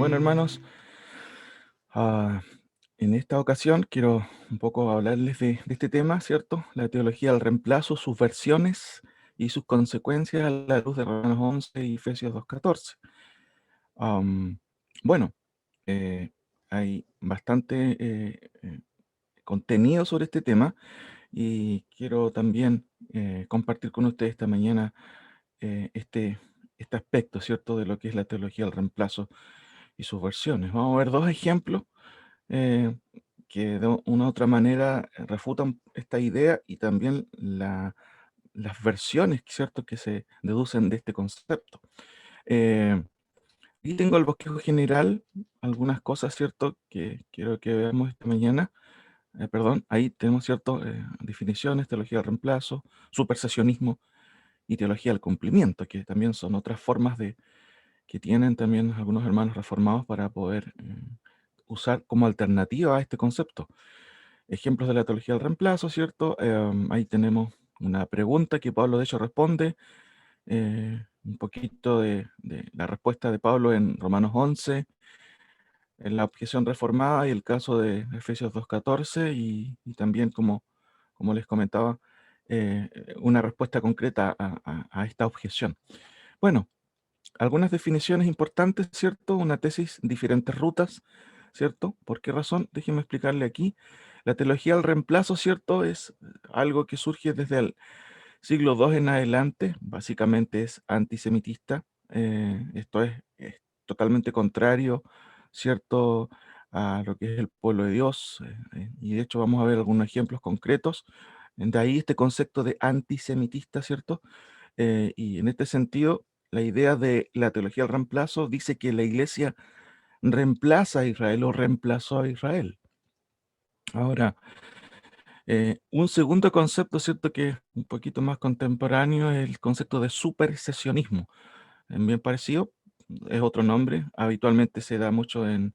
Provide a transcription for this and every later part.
Bueno, hermanos, ah, en esta ocasión quiero un poco hablarles de este tema, ¿cierto? La teología del reemplazo, sus versiones y sus consecuencias a la luz de Romanos 11 y Efesios 2:14. Am, bueno, eh, hay bastante contenido sobre este tema y quiero también compartir con ustedes esta mañana este aspecto, ¿cierto? De lo que es la teología del reemplazo y sus versiones. Vamos a ver dos ejemplos eh, que de una u otra manera refutan esta idea y también las versiones, ¿cierto?, que se deducen de este concepto. Eh, y tengo el bosquejo general, algunas cosas, ¿cierto?, que quiero que veamos esta mañana. Perdón, ahí tenemos, ¿cierto?, definiciones, teología del reemplazo, supersesionismo y teología del cumplimiento, que también son otras formas que tienen también algunos hermanos reformados para poder usar como alternativa a este concepto. Ejemplos de la teología del reemplazo, ¿cierto? Ahí tenemos una pregunta que Pablo de hecho responde, un poquito de la respuesta de Pablo en Romanos 11, en la objeción reformada y el caso de Efesios 2:14 y también como les comentaba, una respuesta concreta a esta objeción. Bueno, algunas definiciones importantes, ¿cierto? Una tesis, diferentes rutas, ¿cierto? ¿Por qué razón? Déjenme explicarle aquí. La teología del reemplazo, ¿cierto? Es algo que surge desde el siglo II en adelante, básicamente es antisemitista. Esto es totalmente contrario, ¿cierto?, a lo que es el pueblo de Dios. Y de hecho vamos a ver algunos ejemplos concretos. De ahí este concepto de antisemitista, ¿cierto? Y en este sentido, la idea de la teología del reemplazo dice que la iglesia reemplaza a Israel o reemplazó a Israel. Ahora, un segundo concepto, ¿cierto?, que es un poquito más contemporáneo, es el concepto de supersesionismo. Bien parecido, es otro nombre, habitualmente se da mucho en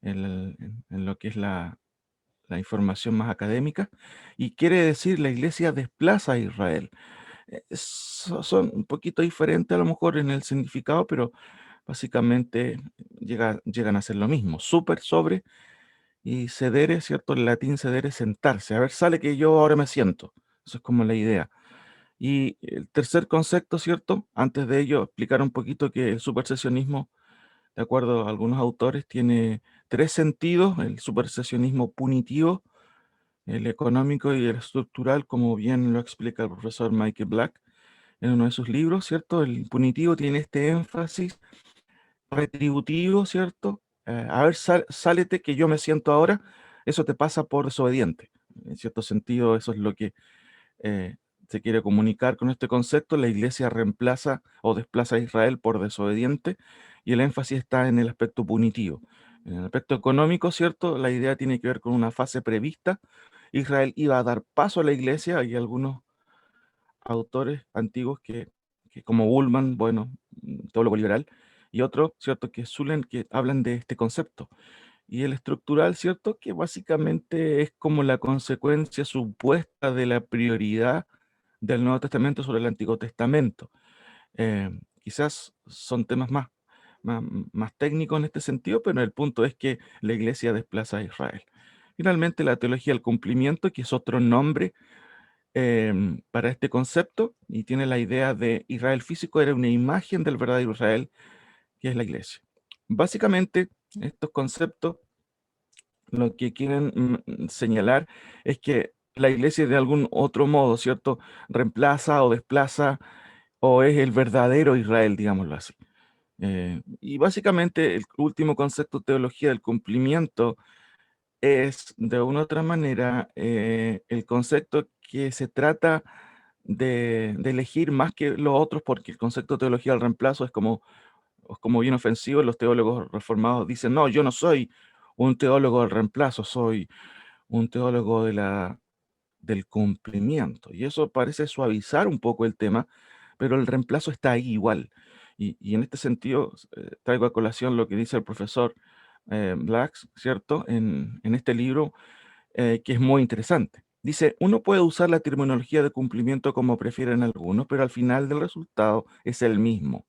lo que es la información más académica, y quiere decir la iglesia desplaza a Israel. Son un poquito diferentes a lo mejor en el significado, pero básicamente llegan a ser lo mismo. Super, sobre y cedere, ¿cierto? El latín cedere, sentarse. A ver, sale que yo ahora me siento. Eso es como la idea. Y el tercer concepto, ¿cierto? Antes de ello, explicar un poquito que el supersesionismo, de acuerdo a algunos autores, tiene tres sentidos: el supersesionismo punitivo, el económico y el estructural, como bien lo explica el profesor Michael Black en uno de sus libros, ¿cierto? El punitivo tiene este énfasis retributivo, ¿cierto? A ver, sálete que yo me siento ahora, eso te pasa por desobediente. En cierto sentido, eso es lo que eh, se quiere comunicar con este concepto. La iglesia reemplaza o desplaza a Israel por desobediente y el énfasis está en el aspecto punitivo. En el aspecto económico, ¿cierto? La idea tiene que ver con una fase prevista. Israel iba a dar paso a la iglesia. Hay algunos autores antiguos que como Bullman, bueno, teólogo liberal, y otros, ¿cierto?, que suelen, que hablan de este concepto. Y el estructural, ¿cierto?, que básicamente es como la consecuencia supuesta de la prioridad del Nuevo Testamento sobre el Antiguo Testamento. Quizás son temas más, más técnicos en este sentido, pero el punto es que la iglesia desplaza a Israel. Finalmente, la teología del cumplimiento, que es otro nombre para este concepto, y tiene la idea de Israel físico era una imagen del verdadero Israel, que es la iglesia. Básicamente, estos conceptos lo que quieren señalar es que la iglesia de algún otro modo, ¿cierto?, reemplaza o desplaza o es el verdadero Israel, digámoslo así. Y básicamente el último concepto, teología del cumplimiento, es de una u otra manera el concepto que se trata de elegir más que los otros, porque el concepto de teología del reemplazo es como bien ofensivo. Los teólogos reformados dicen, no, yo no soy un teólogo del reemplazo, soy un teólogo del cumplimiento. Y eso parece suavizar un poco el tema, pero el reemplazo está ahí igual. Y en este sentido, traigo a colación lo que dice el profesor Blacks, ¿cierto?, en este libro, que es muy interesante. Dice, uno puede usar la terminología de cumplimiento como prefieren algunos, pero al final del resultado es el mismo.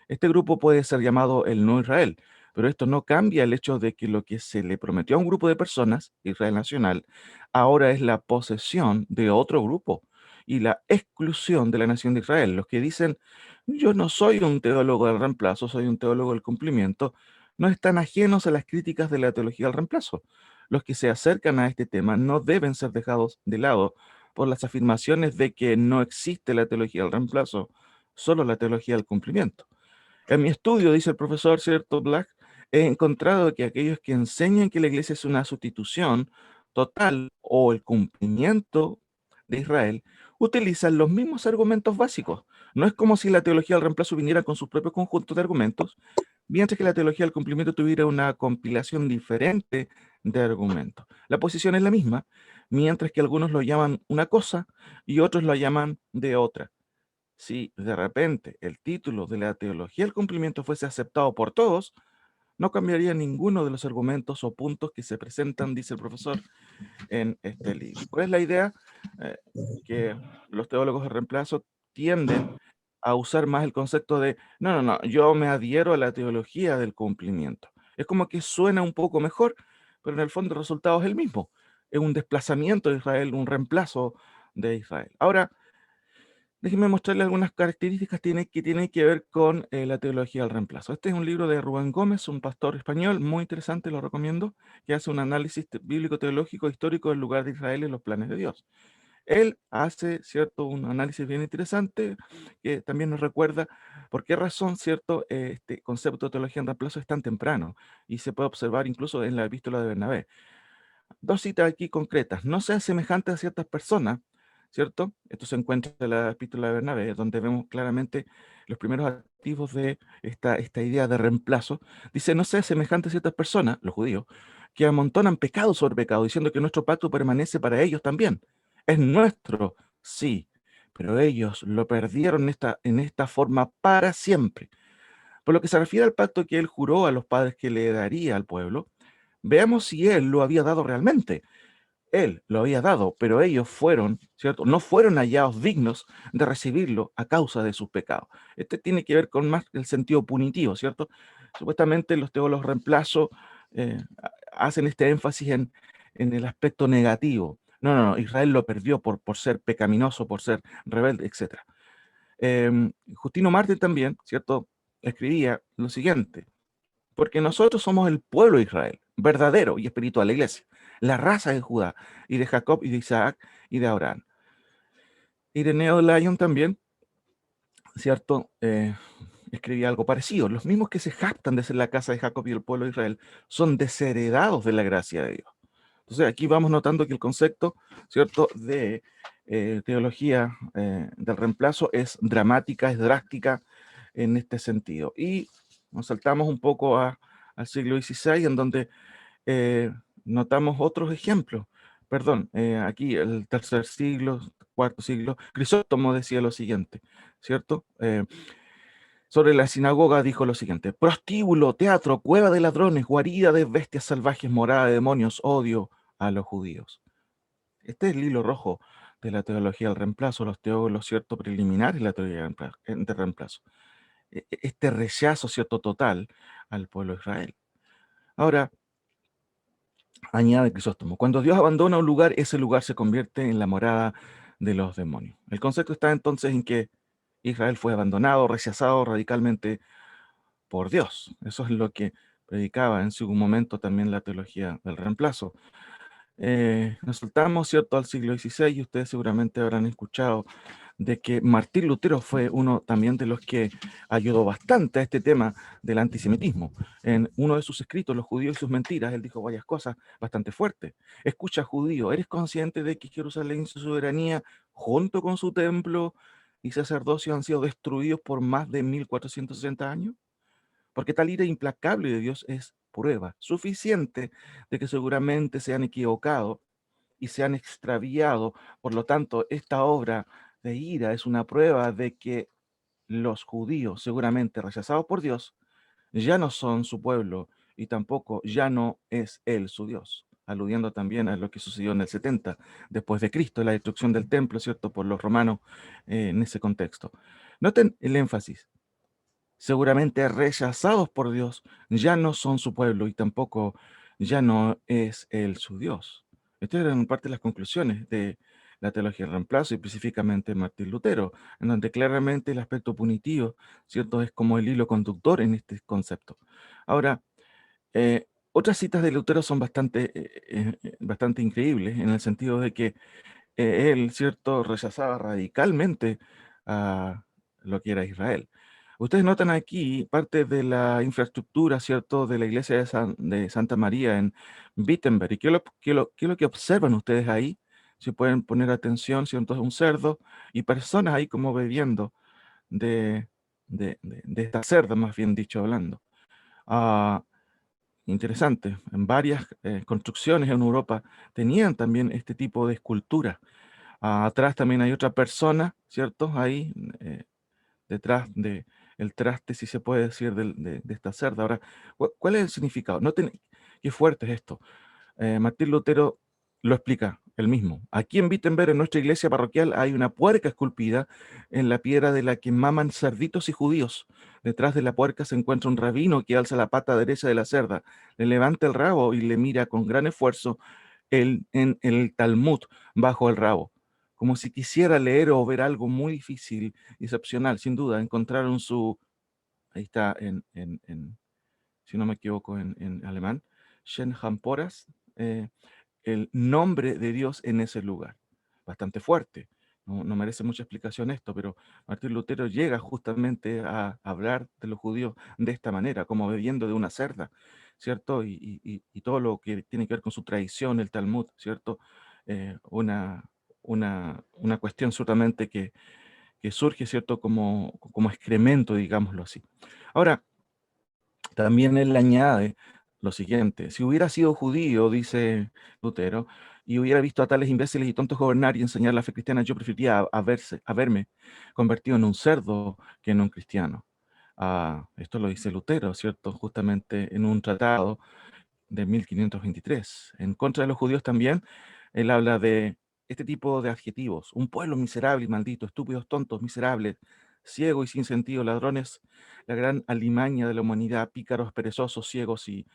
Este grupo puede ser llamado el no Israel. Pero esto no cambia el hecho de que lo que se le prometió a un grupo de personas, Israel nacional, ahora es la posesión de otro grupo y la exclusión de la nación de Israel. Los que dicen, yo no soy un teólogo del reemplazo, soy un teólogo del cumplimiento, no están ajenos a las críticas de la teología del reemplazo. Los que se acercan a este tema no deben ser dejados de lado por las afirmaciones de que no existe la teología del reemplazo, solo la teología del cumplimiento. En mi estudio, dice el profesor, ¿cierto, Black? He encontrado que aquellos que enseñan que la iglesia es una sustitución total o el cumplimiento de Israel utilizan los mismos argumentos básicos. No es como si la teología del reemplazo viniera con su propio conjunto de argumentos, mientras que la teología del cumplimiento tuviera una compilación diferente de argumentos. La posición es la misma, mientras que algunos lo llaman una cosa y otros lo llaman de otra. Si de repente el título de la teología del cumplimiento fuese aceptado por todos, no cambiaría ninguno de los argumentos o puntos que se presentan, dice el profesor, en este libro. ¿Cuál es la idea? Eh, que los teólogos de reemplazo tienden a usar más el concepto de, no, yo me adhiero a la teología del cumplimiento. Es como que suena un poco mejor, pero en el fondo el resultado es el mismo. Es un desplazamiento de Israel, un reemplazo de Israel. Ahora, déjenme mostrarle algunas características que tienen que ver con la teología del reemplazo. Este es un libro de Rubén Gómez, un pastor español, muy interesante, lo recomiendo, que hace un análisis bíblico, teológico, histórico del lugar de Israel en los planes de Dios. Él hace, ¿cierto?, un análisis bien interesante que también nos recuerda por qué razón, ¿cierto?, este concepto de teología en reemplazo es tan temprano y se puede observar incluso en la epístola de Bernabé. Dos citas aquí concretas. No sean semejantes a ciertas personas, ¿cierto? Esto se encuentra en la epístola de Bernabé, donde vemos claramente los primeros activos de esta idea de reemplazo. Dice, no sean semejantes a ciertas personas, los judíos, que amontonan pecado sobre pecado, diciendo que nuestro pacto permanece para ellos también. Es nuestro, sí, pero ellos lo perdieron en esta forma para siempre. Por lo que se refiere al pacto que él juró a los padres que le daría al pueblo, veamos si él lo había dado realmente. Él lo había dado, pero ellos fueron, ¿cierto? No fueron hallados dignos de recibirlo a causa de sus pecados. Este tiene que ver con más el sentido punitivo, ¿cierto? Supuestamente los teólogos reemplazo hacen este énfasis en el aspecto negativo. No, Israel lo perdió por ser pecaminoso, por ser rebelde, etc. Justino Mártir también, ¿cierto? Escribía lo siguiente: porque nosotros somos el pueblo de Israel, verdadero y espiritual, la iglesia, la raza de Judá, y de Jacob, y de Isaac, y de Abraham. Ireneo de Lyon también, ¿cierto? Escribía algo parecido. Los mismos que se jactan de ser la casa de Jacob y el pueblo de Israel son desheredados de la gracia de Dios. Entonces aquí vamos notando que el concepto, ¿cierto?, de teología del reemplazo es dramática, es drástica en este sentido. Y nos saltamos un poco al siglo XVI, en donde notamos otros ejemplos. Perdón, aquí el tercer siglo, cuarto siglo, Crisóstomo decía lo siguiente, ¿cierto? Sobre la sinagoga dijo lo siguiente: prostíbulo, teatro, cueva de ladrones, guarida de bestias salvajes, morada de demonios, odio a los judíos. Este es el hilo rojo de la teología del reemplazo, los teólogos, ¿cierto?, preliminares de la teología de reemplazo. Este rechazo, ¿cierto?, total al pueblo de Israel. Ahora, añade Crisóstomo, cuando Dios abandona un lugar, ese lugar se convierte en la morada de los demonios. El concepto está entonces en que Israel fue abandonado, rechazado radicalmente por Dios. Eso es lo que predicaba en su momento también la teología del reemplazo. Nos saltamos, ¿cierto?, al siglo XVI, y ustedes seguramente habrán escuchado de que Martín Lutero fue uno también de los que ayudó bastante a este tema del antisemitismo. En uno de sus escritos, Los judíos y sus mentiras, él dijo varias cosas bastante fuertes. Escucha, judío, ¿eres consciente de que Jerusalén y su soberanía, junto con su templo y sacerdocio, han sido destruidos por más de 1460 años? Porque tal ira implacable de Dios es prueba suficiente de que seguramente se han equivocado y se han extraviado. Por lo tanto, esta obra de ira es una prueba de que los judíos, seguramente rechazados por Dios, ya no son su pueblo y tampoco ya no es Él su Dios, aludiendo también a lo que sucedió en el 70 después de Cristo, la destrucción del templo, ¿cierto?, por los romanos en ese contexto. Noten el énfasis. seguramente rechazados por Dios, ya no son su pueblo y tampoco ya no es Él su Dios. Estas eran parte de las conclusiones de la teología del reemplazo y específicamente Martín Lutero, en donde claramente el aspecto punitivo, ¿cierto?, es como el hilo conductor en este concepto. Ahora, otras citas de Lutero son bastante increíbles en el sentido de que él, ¿cierto?, rechazaba radicalmente a lo que era Israel. Ustedes notan aquí parte de la infraestructura, ¿cierto?, de la iglesia de Santa María en Wittenberg. ¿Y qué es lo que observan ustedes ahí? Si pueden poner atención, ¿cierto? Es un cerdo y personas ahí como bebiendo de, de esta cerda, más bien dicho, hablando. Ah, interesante. En varias construcciones en Europa tenían también este tipo de escultura. Atrás también hay otra persona, ¿cierto? Ahí, detrás de el traste, si se puede decir, de esta cerda. Ahora, ¿cuál es el significado? Noten qué fuerte es esto. Martín Lutero lo explica él mismo. Aquí en Wittenberg, en nuestra iglesia parroquial, hay una puerca esculpida en la piedra de la que maman cerditos y judíos. Detrás de la puerca se encuentra un rabino que alza la pata derecha de la cerda, le levanta el rabo y le mira con gran esfuerzo en el Talmud bajo el rabo, como si quisiera leer o ver algo muy difícil y excepcional. Sin duda, encontraron ahí está si no me equivoco, en alemán, Schenhamporas, el nombre de Dios en ese lugar. Bastante fuerte. No merece mucha explicación esto, pero Martín Lutero llega justamente a hablar de los judíos de esta manera, como bebiendo de una cerda, ¿cierto? Y todo lo que tiene que ver con su tradición, el Talmud, ¿cierto? Una cuestión absolutamente que surge, ¿cierto? Como excremento, digámoslo así. Ahora, también él añade lo siguiente: si hubiera sido judío, dice Lutero, y hubiera visto a tales imbéciles y tontos gobernar y enseñar la fe cristiana, yo preferiría a verme convertido en un cerdo que en un cristiano. Esto lo dice Lutero, ¿cierto? Justamente en un tratado de 1523. En contra de los judíos también, él habla de este tipo de adjetivos: un pueblo miserable y maldito, estúpidos, tontos, miserables, ciegos y sin sentido, ladrones, la gran alimaña de la humanidad, pícaros, perezosos, ciegos y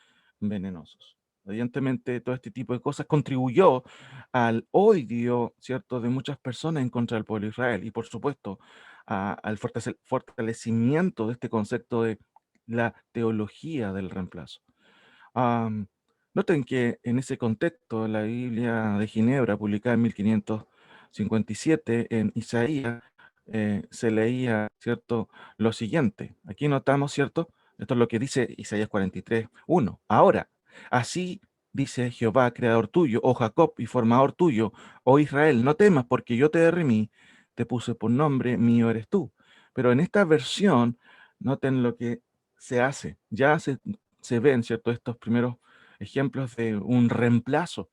venenosos. Evidentemente, todo este tipo de cosas contribuyó al odio, ¿cierto?, de muchas personas en contra del pueblo de Israel y, por supuesto, al fortalecimiento de este concepto de la teología del reemplazo. Am, Noten que en ese contexto, la Biblia de Ginebra, publicada en 1557 en Isaías, se leía, ¿cierto?, lo siguiente. Aquí notamos, ¿cierto? Esto es lo que dice Isaías 43:1. Ahora, así dice Jehová, creador tuyo, oh Jacob, y formador tuyo, oh Israel, no temas, porque yo te redimí, te puse por nombre, mío eres tú. Pero en esta versión, noten lo que se hace. Ya se ven, ¿cierto?, estos primeros ejemplos de un reemplazo.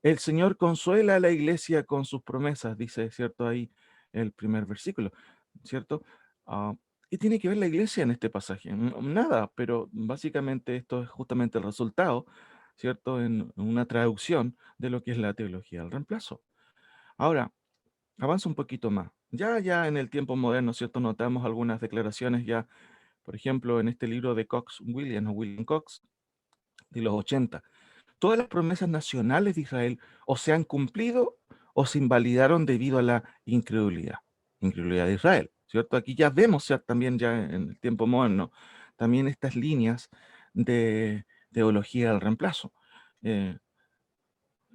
El Señor consuela a la iglesia con sus promesas, dice, ¿cierto? Ahí el primer versículo, ¿cierto? Ah, ¿Qué tiene que ver la iglesia en este pasaje? Nada, pero básicamente esto es justamente el resultado, ¿cierto? En una traducción de lo que es la teología del reemplazo. Ahora, avanza un poquito más. Ya en el tiempo moderno, ¿cierto? Notamos algunas declaraciones ya, por ejemplo, en este libro de Cox William o William Cox, de los 80. Todas las promesas nacionales de Israel o se han cumplido o se invalidaron debido a la incredulidad de Israel, ¿cierto? Aquí ya vemos también ya en el tiempo moderno también estas líneas de teología del reemplazo. Eh,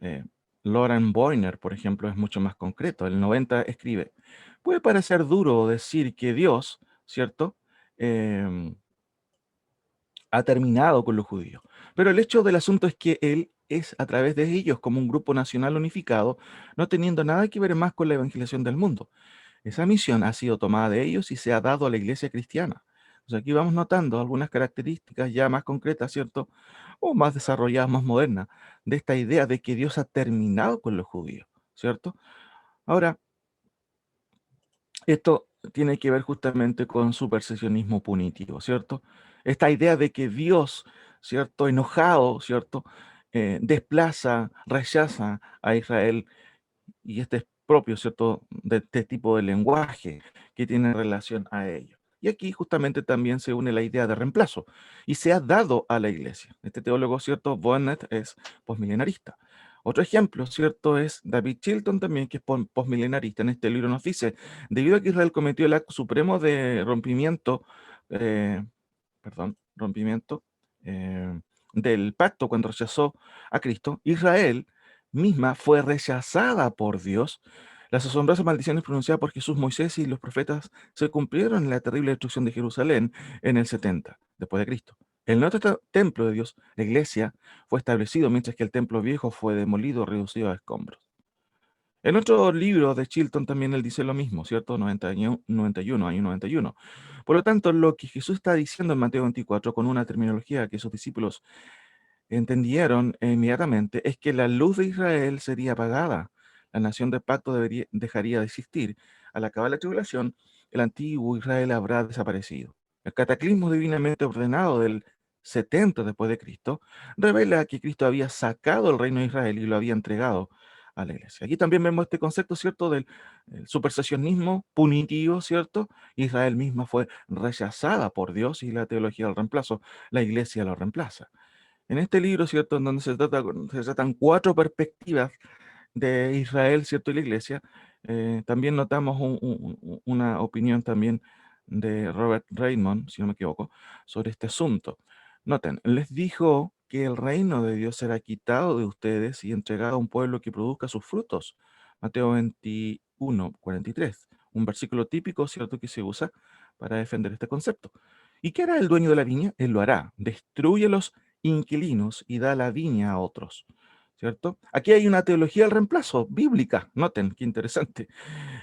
eh, Loran Boyner, por ejemplo, es mucho más concreto. El 90 escribe: puede parecer duro decir que Dios, ¿cierto?, Em, ha terminado con los judíos. Pero el hecho del asunto es que él es a través de ellos como un grupo nacional unificado, no teniendo nada que ver más con la evangelización del mundo. Esa misión ha sido tomada de ellos y se ha dado a la iglesia cristiana. O sea, aquí vamos notando algunas características ya más concretas, ¿cierto? O más desarrolladas, más modernas, de esta idea de que Dios ha terminado con los judíos, ¿cierto? Ahora, esto tiene que ver justamente con su percepcionismo punitivo, ¿cierto? Esta idea de que Dios, ¿cierto?, enojado, ¿cierto?, desplaza, rechaza a Israel, y este es propio, ¿cierto?, de este tipo de lenguaje que tiene relación a ello. Y aquí justamente también se une la idea de reemplazo y se ha dado a la iglesia. Este teólogo, ¿cierto? Bonnet es posmilenarista. Otro ejemplo, ¿cierto? Es David Chilton también, que es posmilenarista. En este libro nos dice, debido a que Israel cometió el acto supremo de rompimiento, eh, rompimiento del pacto cuando rechazó a Cristo, Israel misma fue rechazada por Dios. Las asombrosas maldiciones pronunciadas por Jesús, Moisés y los profetas se cumplieron en la terrible destrucción de Jerusalén en el 70 después de Cristo. El nuevo templo de Dios, la iglesia, fue establecido mientras que el templo viejo fue demolido, reducido a escombros. En otro libro de Chilton también él dice lo mismo, ¿cierto? 91, año 91. Por lo tanto, lo que Jesús está diciendo en Mateo 24 con una terminología que sus discípulos entendieron inmediatamente es que la luz de Israel sería apagada. La nación de pacto dejaría de existir. Al acabar la tribulación, el antiguo Israel habrá desaparecido. El cataclismo divinamente ordenado del 70 después de Cristo revela que Cristo había sacado el reino de Israel y lo había entregado a la iglesia. Aquí también vemos este concepto, ¿cierto?, del supersesionismo punitivo, ¿cierto? Israel misma fue rechazada por Dios y la teología del reemplazo, la iglesia lo reemplaza. En este libro, ¿cierto?, en donde se tratan cuatro perspectivas de Israel, ¿cierto?, y la iglesia, también notamos una opinión también de Robert Raymond, si no me equivoco, sobre este asunto. Noten, les dijo que el reino de Dios será quitado de ustedes y entregado a un pueblo que produzca sus frutos. Mateo 21, 43, un versículo típico, ¿cierto?, que se usa para defender este concepto. ¿Y qué hará el dueño de la viña? Él lo hará. Destruye los inquilinos y da la viña a otros. ¿Cierto? Aquí hay una teología del reemplazo bíblica. Noten, qué interesante.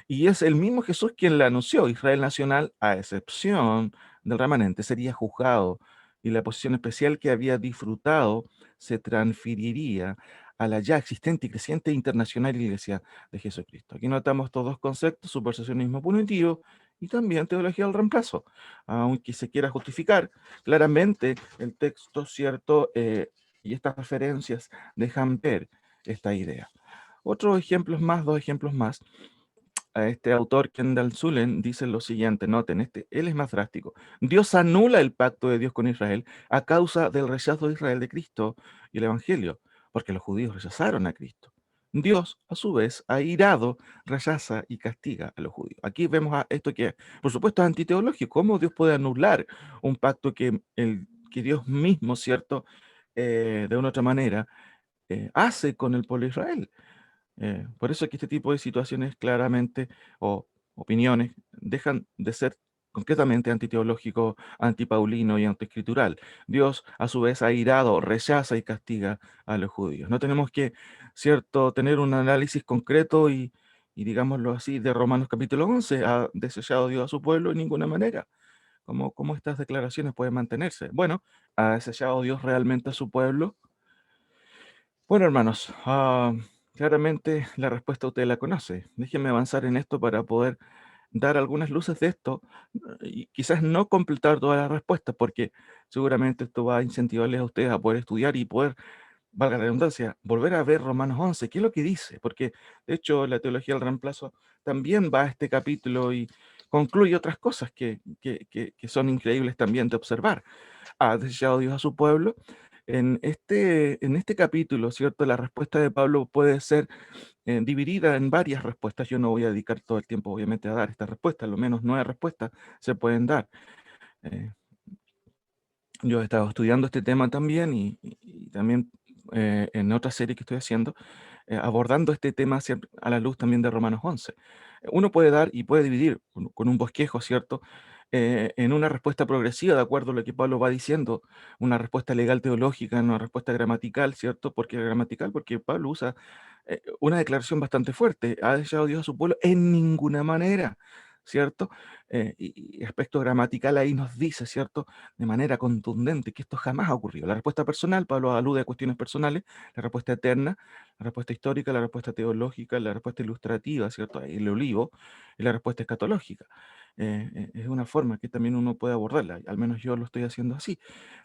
Y es el mismo Jesús quien la anunció. Israel nacional, a excepción del remanente, sería juzgado y la posición especial que había disfrutado se transferiría a la ya existente y creciente internacional iglesia de Jesucristo. Aquí notamos estos dos conceptos, supersesionismo punitivo y también teología del reemplazo. Aunque se quiera justificar, claramente el texto, ¿cierto? Y estas referencias dejan ver esta idea. Otros ejemplos más, dos ejemplos más. A este autor, Kendall Zullen, dice lo siguiente, noten, él es más drástico. Dios anula el pacto de Dios con Israel a causa del rechazo de Israel de Cristo y el Evangelio, porque los judíos rechazaron a Cristo. Dios, a su vez, airado, rechaza y castiga a los judíos. Aquí vemos esto que, por supuesto, es antiteológico. ¿Cómo Dios puede anular un pacto que Dios mismo, ¿cierto?, de una otra manera, hace con el pueblo de Israel? Por eso es que este tipo de situaciones claramente, o opiniones, dejan de ser concretamente antiteológico, antipaulino y antiescritural. Dios, a su vez, airado, rechaza y castiga a los judíos. No tenemos que, cierto, tener un análisis concreto y digámoslo así, de Romanos capítulo 11, ha desechado Dios a su pueblo en ninguna manera. ¿Cómo estas declaraciones pueden mantenerse? Bueno, ¿ha desechado Dios realmente a su pueblo? Bueno, hermanos, claramente la respuesta usted la conoce. Déjenme avanzar en esto para poder dar algunas luces de esto y quizás no completar todas las respuestas, porque seguramente esto va a incentivarles a ustedes a poder estudiar y poder, valga la redundancia, volver a ver Romanos 11, qué es lo que dice, porque de hecho la teología del reemplazo también va a este capítulo y concluye otras cosas que son increíbles también de observar. ¿Ha desechado Dios a su pueblo? En este capítulo, ¿cierto? La respuesta de Pablo puede ser dividida en varias respuestas. Yo no voy a dedicar todo el tiempo, obviamente, a dar esta respuesta, al menos 9 respuestas se pueden dar. Eh, yo he estado estudiando este tema también y también en otra serie que estoy haciendo, abordando este tema a la luz también de Romanos 11. Uno puede dar y puede dividir con un bosquejo, ¿cierto? En una respuesta progresiva, de acuerdo a lo que Pablo va diciendo, una respuesta legal teológica, una respuesta gramatical, ¿cierto? ¿Por qué gramatical? Porque Pablo usa una declaración bastante fuerte. ¿Ha deseado Dios a su pueblo? En ninguna manera, ¿cierto? Y aspecto gramatical ahí nos dice, ¿cierto? De manera contundente que esto jamás ha ocurrido. La respuesta personal, Pablo alude a cuestiones personales, la respuesta eterna, la respuesta histórica, la respuesta teológica, la respuesta ilustrativa, ¿cierto? El olivo, y la respuesta escatológica. Es una forma que también uno puede abordarla, al menos yo lo estoy haciendo así.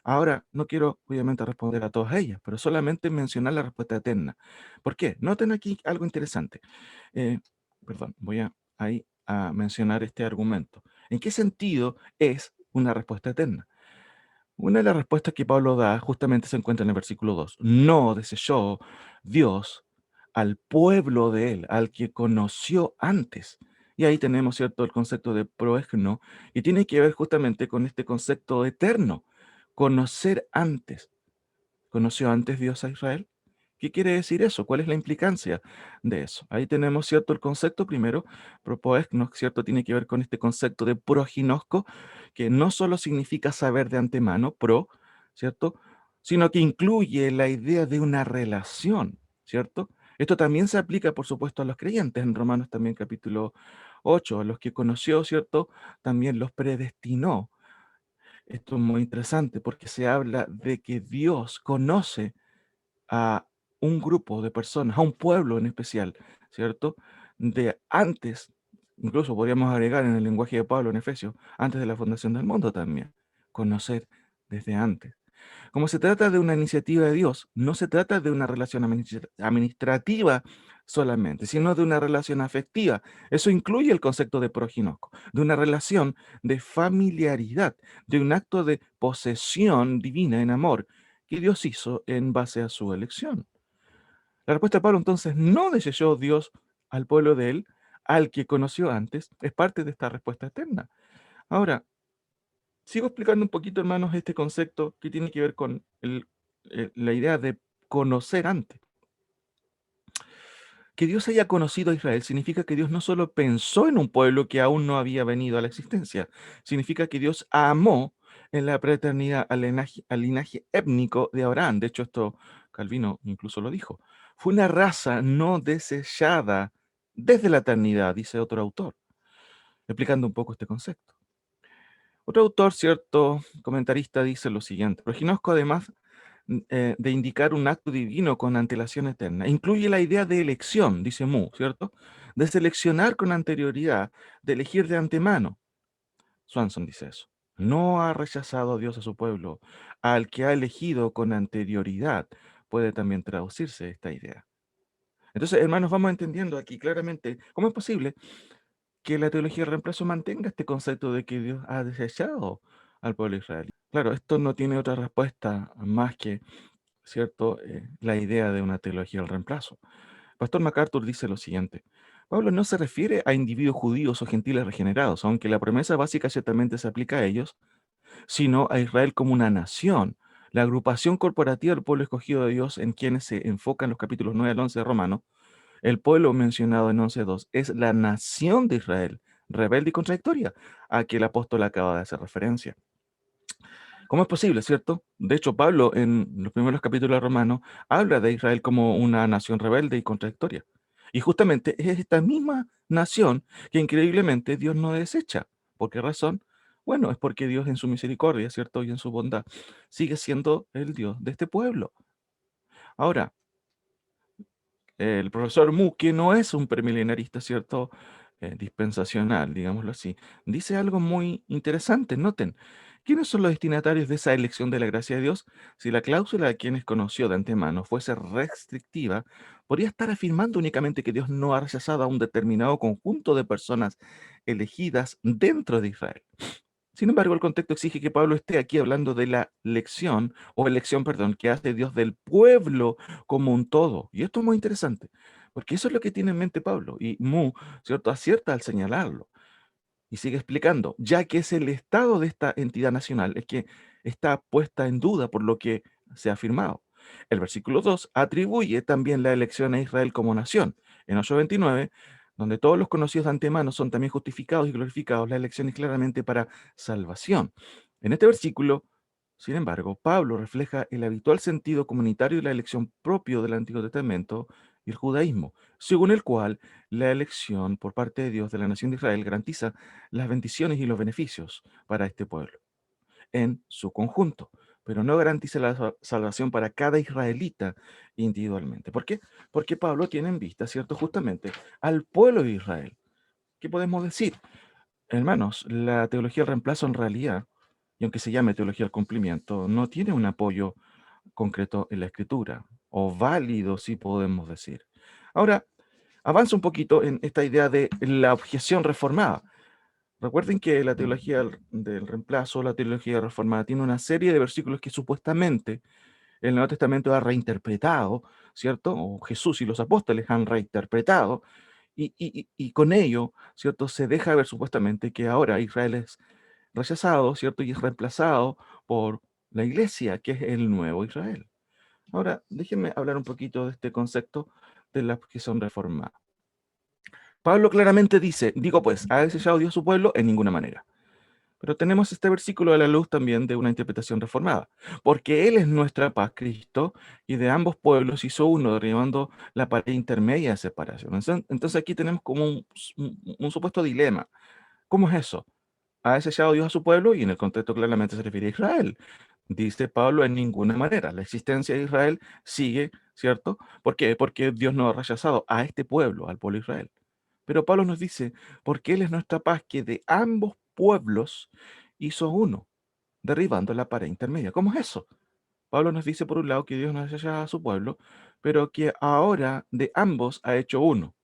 Ahora, no quiero obviamente responder a todas ellas, pero solamente mencionar la respuesta eterna. ¿Por qué? Noten aquí algo interesante. Eh, Perdón, voy a, ahí a mencionar este argumento. ¿En qué sentido es una respuesta eterna? Una de las respuestas que Pablo da justamente se encuentra en el versículo 2. No desechó Dios al pueblo de él, al que conoció antes. Y ahí tenemos, ¿cierto?, el concepto de proegno, y tiene que ver justamente con este concepto eterno, conocer antes. ¿Conoció antes Dios a Israel? ¿Qué quiere decir eso? ¿Cuál es la implicancia de eso? Ahí tenemos, ¿cierto?, el concepto primero, propoesnos, ¿cierto?, tiene que ver con este concepto de proginosco, que no solo significa saber de antemano, ¿cierto?, sino que incluye la idea de una relación, ¿cierto? Esto también se aplica, por supuesto, a los creyentes, en Romanos también capítulo 8, a los que conoció, ¿cierto?, también los predestinó. Esto es muy interesante porque se habla de que Dios conoce a un grupo de personas, a un pueblo en especial, ¿cierto? De antes, incluso podríamos agregar en el lenguaje de Pablo en Efesios, antes de la fundación del mundo también, conocer desde antes. Como se trata de una iniciativa de Dios, no se trata de una relación administrativa solamente, sino de una relación afectiva. Eso incluye el concepto de proginosco, de una relación de familiaridad, de un acto de posesión divina en amor que Dios hizo en base a su elección. La respuesta de Pablo entonces no desechó Dios al pueblo de él, al que conoció antes, es parte de esta respuesta eterna. Ahora, sigo explicando un poquito, hermanos, este concepto que tiene que ver con la idea de conocer antes. Que Dios haya conocido a Israel significa que Dios no solo pensó en un pueblo que aún no había venido a la existencia, significa que Dios amó en la preeternidad al linaje étnico de Abraham. De hecho, esto Calvino incluso lo dijo. Fue una raza no desechada desde la eternidad, dice otro autor, explicando un poco este concepto. Otro autor, cierto comentarista, dice lo siguiente: Proginosco, además de indicar un acto divino con antelación eterna, incluye la idea de elección, dice Mu, ¿cierto? De seleccionar con anterioridad, de elegir de antemano. Swanson dice eso. No ha rechazado Dios a su pueblo, al que ha elegido con anterioridad. Puede también traducirse esta idea. Entonces, hermanos, vamos entendiendo aquí claramente cómo es posible que la teología del reemplazo mantenga este concepto de que Dios ha desechado al pueblo israelí. Claro, esto no tiene otra respuesta más que, ¿cierto?, la idea de una teología del reemplazo. Pastor MacArthur dice lo siguiente: Pablo no se refiere a individuos judíos o gentiles regenerados, aunque la promesa básica ciertamente se aplica a ellos, sino a Israel como una nación, la agrupación corporativa del pueblo escogido de Dios en quienes se enfocan los capítulos 9 al 11 de Romanos. El pueblo mencionado en 11.2 es la nación de Israel, rebelde y contradictoria, a que el apóstol acaba de hacer referencia. ¿Cómo es posible, cierto? De hecho, Pablo en los primeros capítulos de Romanos habla de Israel como una nación rebelde y contradictoria. Y justamente es esta misma nación que increíblemente Dios no desecha. ¿Por qué razón? Bueno, es porque Dios en su misericordia, ¿cierto? Y en su bondad sigue siendo el Dios de este pueblo. Ahora, el profesor Mu, que no es un premilenarista, ¿cierto? Dispensacional, digámoslo así, dice algo muy interesante. Noten, ¿quiénes son los destinatarios de esa elección de la gracia de Dios? Si la cláusula de quienes conoció de antemano fuese restrictiva, podría estar afirmando únicamente que Dios no ha rechazado a un determinado conjunto de personas elegidas dentro de Israel. Sin embargo, el contexto exige que Pablo esté aquí hablando de la elección, perdón, que hace Dios del pueblo como un todo. Y esto es muy interesante, porque eso es lo que tiene en mente Pablo. Y Mu, ¿cierto?, acierta al señalarlo. Y sigue explicando, ya que es el estado de esta entidad nacional, es que está puesta en duda por lo que se ha afirmado. El versículo 2 atribuye también la elección a Israel como nación. En 8:29, donde todos los conocidos de antemano son también justificados y glorificados, la elección es claramente para salvación. En este versículo, sin embargo, Pablo refleja el habitual sentido comunitario de la elección propio del Antiguo Testamento y el judaísmo, según el cual la elección por parte de Dios de la nación de Israel garantiza las bendiciones y los beneficios para este pueblo en su conjunto, pero no garantiza la salvación para cada israelita individualmente. ¿Por qué? Porque Pablo tiene en vista, ¿cierto?, justamente al pueblo de Israel. ¿Qué podemos decir? Hermanos, la teología del reemplazo en realidad, y aunque se llame teología del cumplimiento, no tiene un apoyo concreto en la escritura, o válido, si podemos decir. Ahora, avanza un poquito en esta idea de la objeción reformada. Recuerden que la teología del reemplazo, la teología reformada, tiene una serie de versículos que supuestamente el Nuevo Testamento ha reinterpretado, ¿cierto? O Jesús y los apóstoles han reinterpretado, y con ello, ¿cierto? Se deja ver supuestamente que ahora Israel es rechazado, ¿cierto? Y es reemplazado por la iglesia, que es el nuevo Israel. Ahora, déjenme hablar un poquito de este concepto de las que son reformadas. Pablo claramente dice, digo pues, ¿ha desechado Dios a su pueblo? En ninguna manera. Pero tenemos este versículo a la luz también de una interpretación reformada, porque Él es nuestra paz, Cristo, y de ambos pueblos hizo uno, derribando la pared intermedia de separación. Entonces aquí tenemos como un supuesto dilema. ¿Cómo es eso? ¿Ha desechado Dios a su pueblo? Y en el contexto claramente se refiere a Israel. Dice Pablo, en ninguna manera. La existencia de Israel sigue, ¿cierto? ¿Por qué? Porque Dios no ha rechazado a este pueblo, al pueblo de Israel. Pero Pablo nos dice, porque Él es nuestra paz, que de ambos pueblos hizo uno, derribando la pared intermedia. ¿Cómo es eso? Pablo nos dice, por un lado, que Dios no rechaza a su pueblo, pero que ahora de ambos ha hecho uno.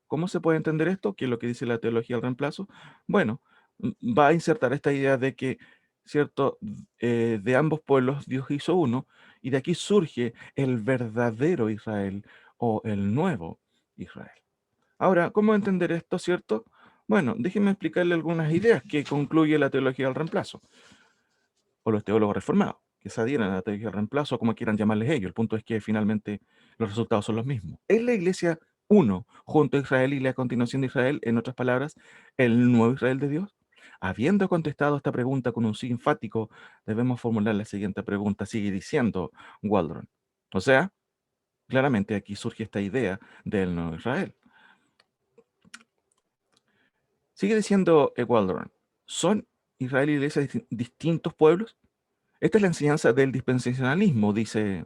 ¿Cómo se puede entender esto? ¿Qué es lo que dice la teología del reemplazo? Bueno, va a insertar esta idea de que, ¿cierto? De ambos pueblos Dios hizo uno, y de aquí surge el verdadero Israel o el nuevo Israel. Ahora, ¿cómo entender esto, cierto? Bueno, déjenme explicarle algunas ideas que concluye la teología del reemplazo, o los teólogos reformados, que se adhieren a la teología del reemplazo, como quieran llamarles ellos. El punto es que finalmente los resultados son los mismos. Es la iglesia uno, junto a Israel y la continuación de Israel, en otras palabras, el nuevo Israel de Dios. Habiendo contestado esta pregunta con un sí enfático, debemos formular la siguiente pregunta, sigue diciendo Waldron. O sea, claramente aquí surge esta idea del nuevo Israel. Sigue diciendo Waldron, ¿son Israel y Iglesia distintos pueblos? Esta es la enseñanza del dispensacionalismo, dice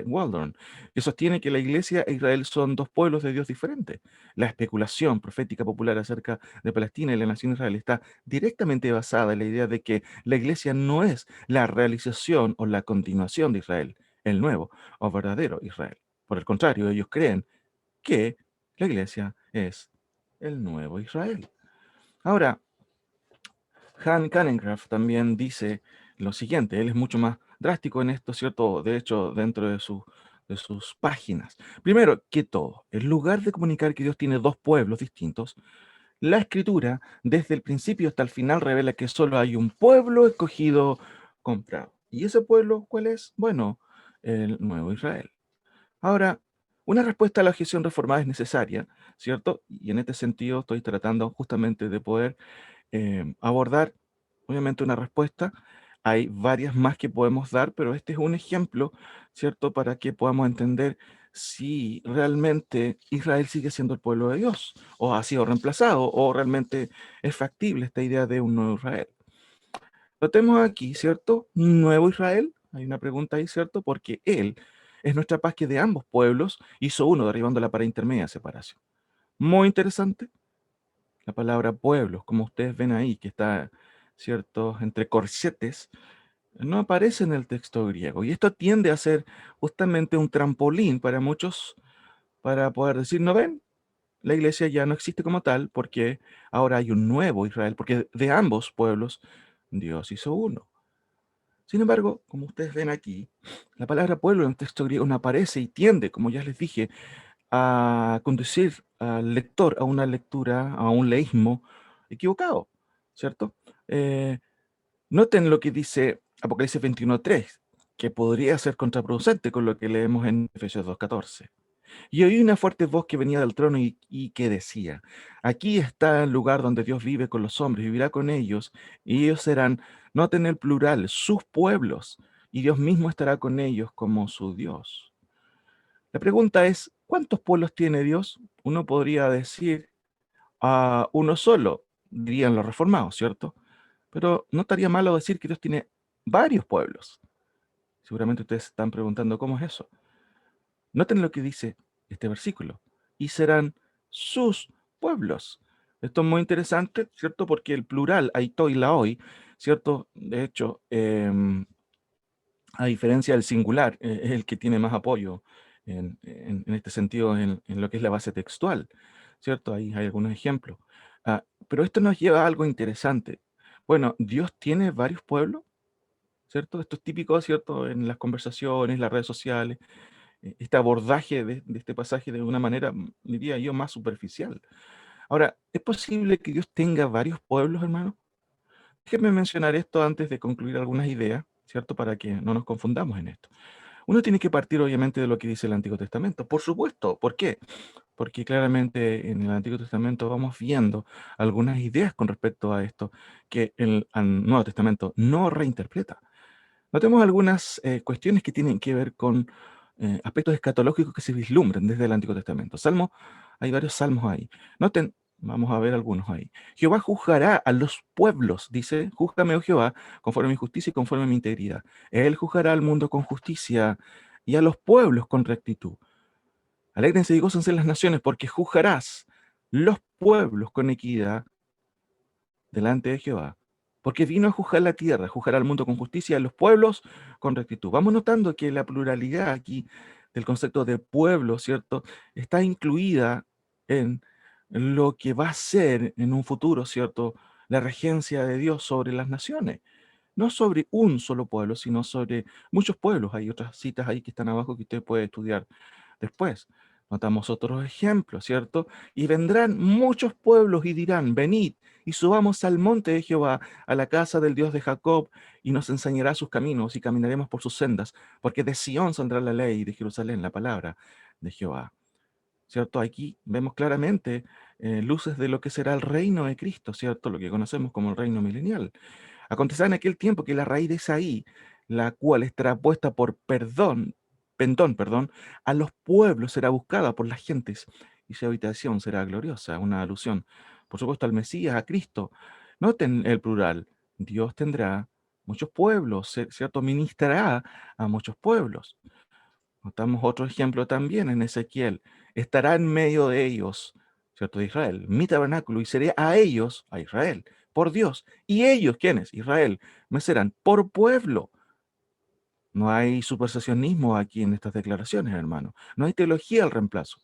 Waldron, que sostiene que la Iglesia e Israel son dos pueblos de Dios diferentes. La especulación profética popular acerca de Palestina y la nación de Israel está directamente basada en la idea de que la Iglesia no es la realización o la continuación de Israel, el nuevo o verdadero Israel. Por el contrario, ellos creen que la Iglesia es el nuevo Israel. Ahora, Han Canengraf también dice lo siguiente, él es mucho más drástico en esto, ¿cierto? De hecho, dentro de sus páginas. Primero que todo, en lugar de comunicar que Dios tiene dos pueblos distintos, la escritura, desde el principio hasta el final, revela que solo hay un pueblo escogido, comprado. ¿Y ese pueblo cuál es? Bueno, el nuevo Israel. Ahora, una respuesta a la objeción reformada es necesaria, ¿cierto? Y en este sentido estoy tratando justamente de poder abordar, obviamente, una respuesta. Hay varias más que podemos dar, pero este es un ejemplo, ¿cierto? Para que podamos entender si realmente Israel sigue siendo el pueblo de Dios, o ha sido reemplazado, o realmente es factible esta idea de un nuevo Israel. Lo tenemos aquí, ¿cierto? Un nuevo Israel. Hay una pregunta ahí, ¿cierto? Porque Él es nuestra paz, que de ambos pueblos hizo uno, derribando la pared intermedia de separación. Muy interesante. La palabra pueblos, como ustedes ven ahí, que está, ¿cierto?, entre corchetes, no aparece en el texto griego. Y esto tiende a ser justamente un trampolín para muchos, para poder decir, ¿no ven? La iglesia ya no existe como tal, porque ahora hay un nuevo Israel, porque de ambos pueblos Dios hizo uno. Sin embargo, como ustedes ven aquí, la palabra pueblo en el texto griego no aparece y tiende, como ya les dije, a conducir al lector a una lectura, a un leísmo equivocado, ¿cierto? Eh, Noten lo que dice Apocalipsis 21:3, que podría ser contraproducente con lo que leemos en Efesios 2:14. Y oí una fuerte voz que venía del trono y que decía, aquí está el lugar donde Dios vive con los hombres, vivirá con ellos, y ellos serán, noten el plural, sus pueblos, y Dios mismo estará con ellos como su Dios. La pregunta es, ¿cuántos pueblos tiene Dios? Uno podría decir uno solo, dirían los reformados, ¿cierto? Pero no estaría malo decir que Dios tiene varios pueblos. Seguramente ustedes se están preguntando cómo es eso. Noten lo que dice este versículo. Y serán sus pueblos. Esto es muy interesante, ¿cierto? Porque el plural, aitoi, laoi, ¿cierto? De hecho, a diferencia del singular, es el que tiene más apoyo en este sentido en lo que es la base textual, ¿cierto? Ahí hay algunos ejemplos. Pero esto nos lleva a algo interesante. Bueno, Dios tiene varios pueblos, ¿cierto? Esto es típico, ¿cierto? En las conversaciones, las redes sociales, este abordaje de este pasaje de una manera, diría yo, más superficial. Ahora, ¿es posible que Dios tenga varios pueblos, hermano? Déjeme mencionar esto antes de concluir algunas ideas, ¿cierto? Para que no nos confundamos en esto. Uno tiene que partir, obviamente, de lo que dice el Antiguo Testamento. Por supuesto. ¿Por qué? Porque claramente en el Antiguo Testamento vamos viendo algunas ideas con respecto a esto que el Nuevo Testamento no reinterpreta. Notemos algunas cuestiones que tienen que ver con aspectos escatológicos que se vislumbran desde el Antiguo Testamento. Hay varios salmos ahí. Noten, vamos a ver algunos ahí. Jehová juzgará a los pueblos, dice, júzgame, oh Jehová, conforme a mi justicia y conforme a mi integridad. Él juzgará al mundo con justicia y a los pueblos con rectitud. Alégrense y gócense las naciones, porque juzgarás los pueblos con equidad delante de Jehová. Porque vino a juzgar la tierra, juzgará al mundo con justicia y a los pueblos con rectitud. Vamos notando que la pluralidad aquí del concepto de pueblo, ¿cierto? Está incluida en lo que va a ser en un futuro, ¿cierto? La regencia de Dios sobre las naciones. No sobre un solo pueblo, sino sobre muchos pueblos. Hay otras citas ahí que están abajo que usted puede estudiar después. Notamos otros ejemplos, ¿cierto? Y vendrán muchos pueblos y dirán, venid y subamos al monte de Jehová, a la casa del Dios de Jacob, y nos enseñará sus caminos y caminaremos por sus sendas, porque de Sión saldrá la ley y de Jerusalén la palabra de Jehová. ¿Cierto? Aquí vemos claramente luces de lo que será el reino de Cristo, ¿cierto? Lo que conocemos como el reino milenial. Acontecerá en aquel tiempo que la raíz de Isaí, la cual estará puesta por perdón, a los pueblos será buscada por las gentes y su habitación será gloriosa. Una alusión, por supuesto, al Mesías, a Cristo. Noten el plural. Dios tendrá muchos pueblos, ¿cierto? Ministrará a muchos pueblos. Notamos otro ejemplo también en Ezequiel. Estará en medio de ellos, ¿cierto? De Israel, mi tabernáculo, y seré a ellos, a Israel, por Dios. Y ellos, ¿quiénes? Israel, me serán por pueblo. No hay supersesionismo aquí en estas declaraciones, hermano. No hay teología al reemplazo.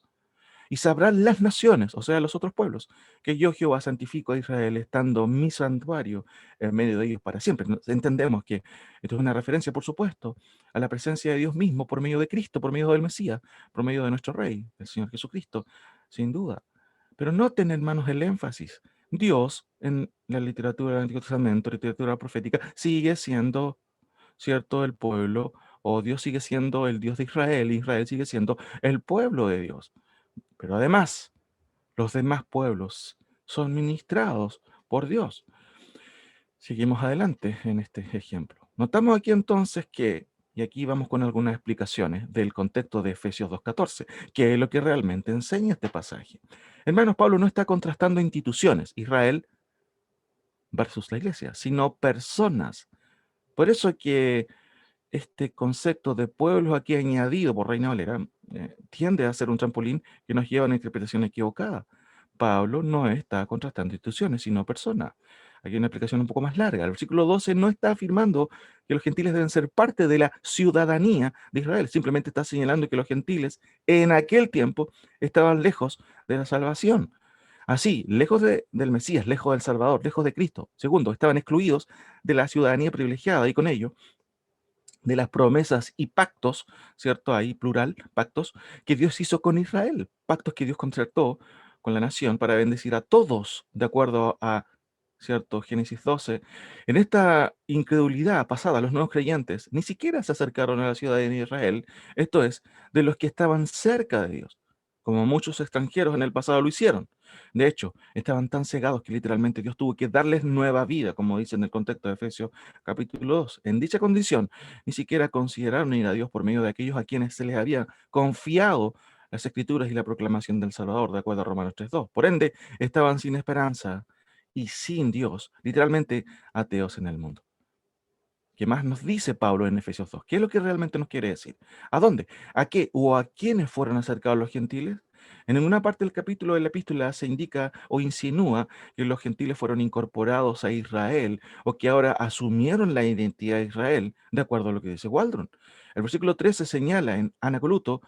Y sabrán las naciones, o sea, los otros pueblos, que yo Jehová santifico a Israel, estando mi santuario en medio de ellos para siempre. Entendemos que esto es una referencia, por supuesto, a la presencia de Dios mismo por medio de Cristo, por medio del Mesías, por medio de nuestro Rey, el Señor Jesucristo, sin duda. Pero noten, hermanos, el énfasis. Dios, en la literatura del Antiguo Testamento, literatura profética, sigue siendo, ¿cierto?, el pueblo, o Dios sigue siendo el Dios de Israel, y Israel sigue siendo el pueblo de Dios. Pero además, los demás pueblos son ministrados por Dios. Seguimos adelante en este ejemplo. Notamos aquí entonces que, y aquí vamos con algunas explicaciones del contexto de Efesios 2.14, que es lo que realmente enseña este pasaje. Hermanos, Pablo no está contrastando instituciones, Israel versus la iglesia, sino personas. Por eso que este concepto de pueblos aquí añadido por Reina Valera tiende a ser un trampolín que nos lleva a una interpretación equivocada. Pablo no está contrastando instituciones, sino personas. Aquí hay una explicación un poco más larga. El versículo 12 no está afirmando que los gentiles deben ser parte de la ciudadanía de Israel, simplemente está señalando que los gentiles en aquel tiempo estaban lejos de la salvación. Así, lejos del Mesías, lejos del Salvador, lejos de Cristo. Segundo, estaban excluidos de la ciudadanía privilegiada y con ello de las promesas y pactos, ¿cierto? Ahí plural, pactos que Dios hizo con Israel, pactos que Dios contrató con la nación para bendecir a todos, de acuerdo a, ¿cierto? Génesis 12. En esta incredulidad pasada, los nuevos creyentes ni siquiera se acercaron a la ciudad de Israel, esto es, de los que estaban cerca de Dios, como muchos extranjeros en el pasado lo hicieron. De hecho, estaban tan cegados que literalmente Dios tuvo que darles nueva vida, como dice en el contexto de Efesios capítulo 2. En dicha condición, ni siquiera consideraron ir a Dios por medio de aquellos a quienes se les había confiado las escrituras y la proclamación del Salvador, de acuerdo a Romanos 3.2. Por ende, estaban sin esperanza y sin Dios, literalmente ateos en el mundo. ¿Qué más nos dice Pablo en Efesios 2? ¿Qué es lo que realmente nos quiere decir? ¿A dónde? ¿A qué o a quiénes fueron acercados los gentiles? En ninguna parte del capítulo de la epístola se indica o insinúa que los gentiles fueron incorporados a Israel o que ahora asumieron la identidad de Israel, de acuerdo a lo que dice Waldron. El versículo 13 señala en Anacoluto,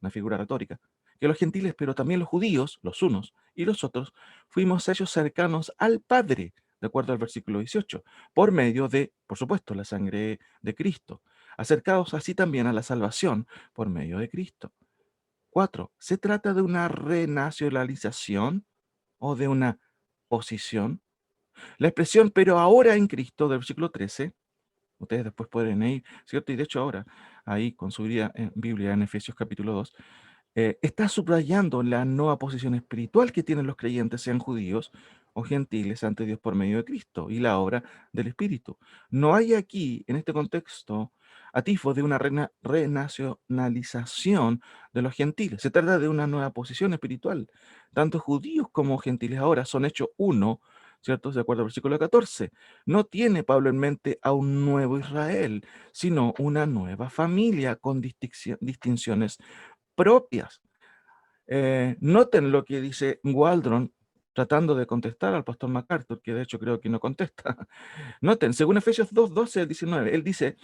una figura retórica, que los gentiles, pero también los judíos, los unos y los otros, fuimos hechos cercanos al Padre, de acuerdo al versículo 18, por medio de, por supuesto, la sangre de Cristo, acercados así también a la salvación por medio de Cristo. 4. ¿Se trata de una renacionalización o de una posición? La expresión pero ahora en Cristo del versículo 13, ustedes después pueden ir, ¿cierto? Y de hecho ahora, ahí con su Biblia en Efesios capítulo 2, está subrayando la nueva posición espiritual que tienen los creyentes, sean judíos o gentiles, ante Dios por medio de Cristo y la obra del Espíritu. No hay aquí, en este contexto, atisbo de una renacionalización de los gentiles. Se trata de una nueva posición espiritual. Tanto judíos como gentiles ahora son hechos uno, ¿cierto? De acuerdo al versículo 14. No tiene Pablo en mente a un nuevo Israel, sino una nueva familia con distinciones propias. Noten lo que dice Waldron tratando de contestar al pastor MacArthur, que de hecho creo que no contesta. Noten, según Efesios 2, 12 al 19, él dice,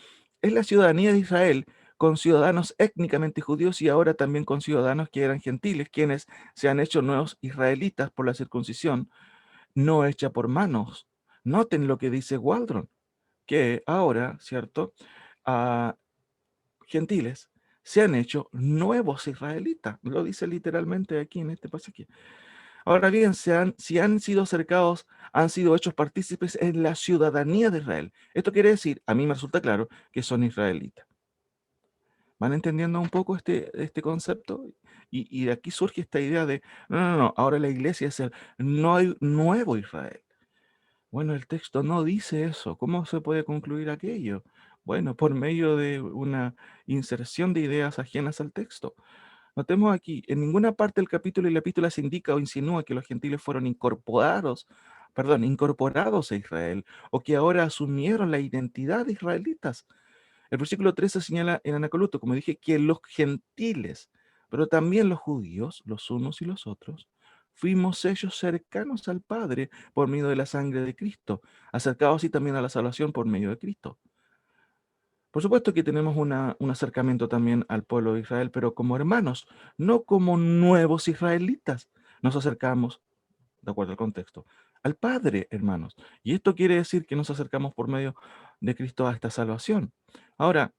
es la ciudadanía de Israel con ciudadanos étnicamente judíos y ahora también con ciudadanos que eran gentiles, quienes se han hecho nuevos israelitas por la circuncisión no hecha por manos. Noten lo que dice Waldron, que ahora, ¿cierto? Ah, gentiles se han hecho nuevos israelitas. Lo dice literalmente aquí en este pasaje. Ahora bien, si han sido acercados, han sido hechos partícipes en la ciudadanía de Israel. Esto quiere decir, a mí me resulta claro, que son israelitas. ¿Van entendiendo un poco este concepto? Y de aquí surge esta idea de, no, ahora la iglesia es el no hay nuevo Israel. Bueno, el texto no dice eso. ¿Cómo se puede concluir aquello? Bueno, por medio de una inserción de ideas ajenas al texto. Notemos aquí, en ninguna parte del capítulo y la epístola se indica o insinúa que los gentiles fueron incorporados a Israel, o que ahora asumieron la identidad de israelitas. El versículo 13 señala en Anacoluto, como dije, que los gentiles, pero también los judíos, los unos y los otros, fuimos ellos cercanos al Padre por medio de la sangre de Cristo, acercados así también a la salvación por medio de Cristo. Por supuesto que tenemos un acercamiento también al pueblo de Israel, pero como hermanos, no como nuevos israelitas. Nos acercamos, de acuerdo al contexto, al Padre, hermanos. Y esto quiere decir que nos acercamos por medio de Cristo a esta salvación. Ahora,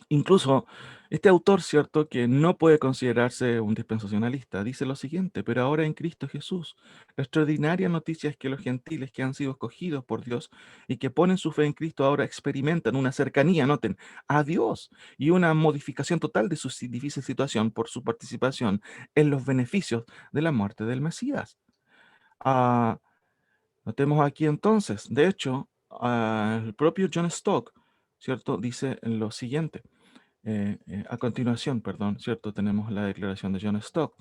incluso este autor, cierto, que no puede considerarse un dispensacionalista, dice lo siguiente, pero ahora en Cristo Jesús, la extraordinaria noticia es que los gentiles que han sido escogidos por Dios y que ponen su fe en Cristo ahora experimentan una cercanía, noten, a Dios y una modificación total de su difícil situación por su participación en los beneficios de la muerte del Mesías. Ah, notemos aquí entonces, de hecho, el propio John Stott, ¿cierto? Dice lo siguiente. A continuación, perdón, ¿cierto? Tenemos la declaración de John Stott.